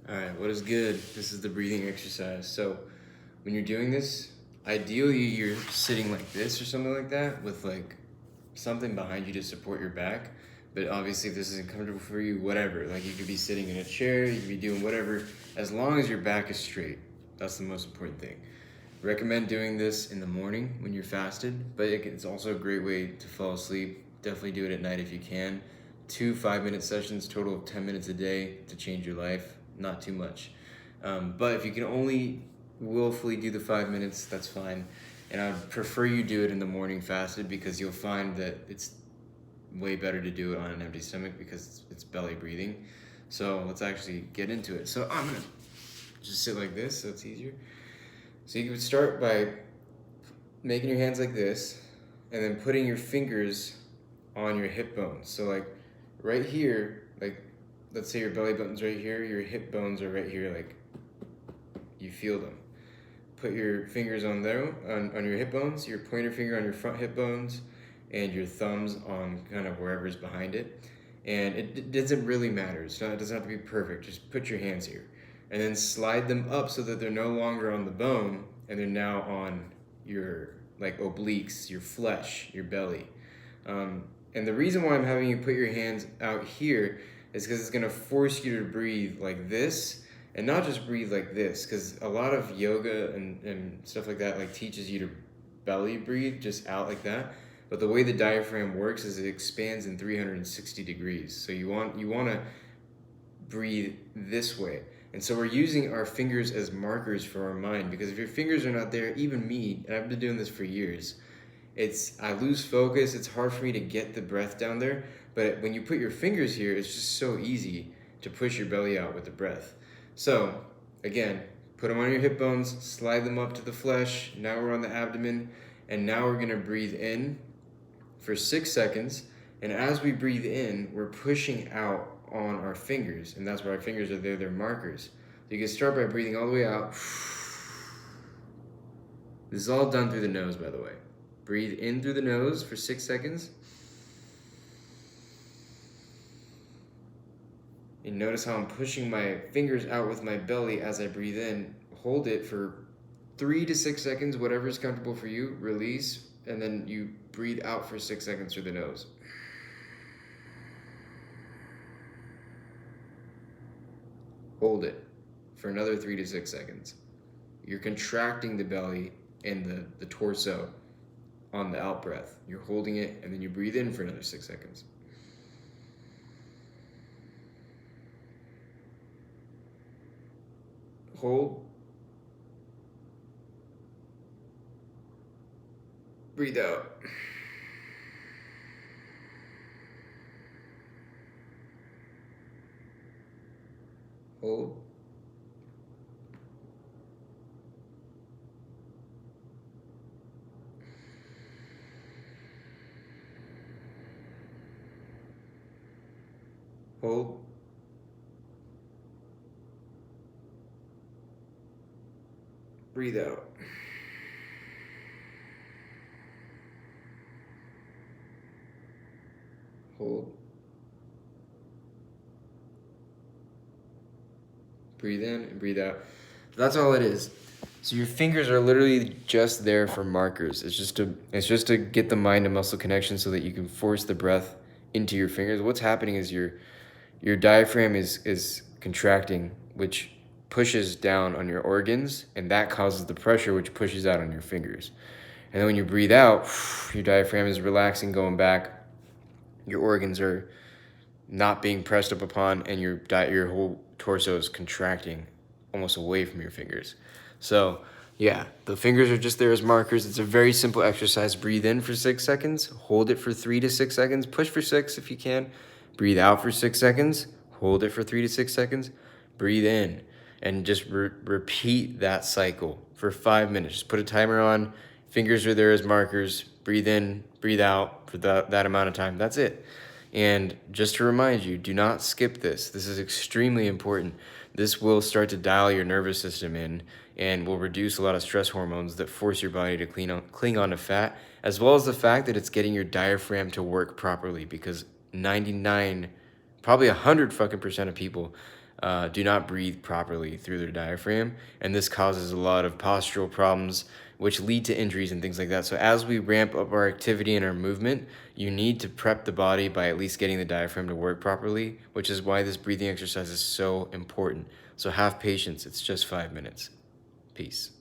All right, what is good? This is the breathing exercise. So, when you're doing this, ideally you're sitting like this or something like that with like something behind you to support your back. But obviously, if this isn't comfortable for you, whatever. Like you could be sitting in a chair, you could be doing whatever, as long as your back is straight. That's the most important thing. Recommend doing this in the morning when you're fasted, but it's also a great way to fall asleep. Definitely do it at night if you can. 2 5-minute sessions, total of 10 minutes a day to change your life. Not too much. But if you can only willfully do the 5 minutes, that's fine. And I would prefer you do it in the morning fasted because you'll find that it's way better to do it on an empty stomach because it's belly breathing. So let's actually get into it. So I'm gonna just sit like this so it's easier. So you could start by making your hands like this and then putting your fingers on your hip bones. So like right here, like let's say your belly button's right here, your hip bones are right here, like you feel them. Put your fingers on there, on your hip bones, your pointer finger on your front hip bones, and your thumbs on kind of wherever's behind it. And it doesn't really matter. It doesn't have to be perfect. Just put your hands here. And then slide them up so that they're no longer on the bone and they're now on your like obliques, your flesh, your belly. And the reason why I'm having you put your hands out here is because it's gonna force you to breathe like this and not just breathe like this, because a lot of yoga and stuff like that like teaches you to belly breathe just out like that. But the way the diaphragm works is it expands in 360 degrees. So you want to breathe this way. And so we're using our fingers as markers for our mind, because if your fingers are not there, even me, and I've been doing this for years, I lose focus. It's hard for me to get the breath down there. But when you put your fingers here, it's just so easy to push your belly out with the breath. So again, put them on your hip bones, slide them up to the flesh. Now we're on the abdomen, and now we're gonna breathe in for 6 seconds. And as we breathe in, we're pushing out on our fingers, and that's why our fingers are there, they're markers. So you can start by breathing all the way out. This is all done through the nose, by the way. Breathe in through the nose for 6 seconds. And notice how I'm pushing my fingers out with my belly as I breathe in. Hold it for 3 to 6 seconds, whatever is comfortable for you. Release, and then you breathe out for 6 seconds through the nose. Hold it for another 3 to 6 seconds. You're contracting the belly and the torso on the out breath. You're holding it, and then you breathe in for another 6 seconds. Hold. Breathe out. Hold. Hold. Breathe out. Hold. Breathe in and breathe out. That's all it is. So your fingers are literally just there for markers. It's just to get the mind to muscle connection so that you can force the breath into your fingers. What's happening is your diaphragm is contracting, which pushes down on your organs, and that causes the pressure, which pushes out on your fingers. And then when you breathe out, your diaphragm is relaxing, going back. Your organs are not being pressed up upon, and your whole torso is contracting almost away from your fingers. So yeah, the fingers are just there as markers. It's a very simple exercise. Breathe in for 6 seconds, hold it for 3 to 6 seconds, push for 6 if you can. Breathe out for 6 seconds, hold it for 3 to 6 seconds, breathe in, and just repeat that cycle for 5 minutes. Just put a timer on, fingers are there as markers, breathe in, breathe out for that amount of time. That's it. And just to remind you, do not skip this. This is extremely important. This will start to dial your nervous system in and will reduce a lot of stress hormones that force your body to cling on to fat, as well as the fact that it's getting your diaphragm to work properly, because 99% probably 100% of people do not breathe properly through their diaphragm, and this causes a lot of postural problems, which lead to injuries and things like that. So as we ramp up our activity and our movement, you need to prep the body by at least getting the diaphragm to work properly, which is why this breathing exercise is so important. So have patience. It's just 5 minutes. Peace.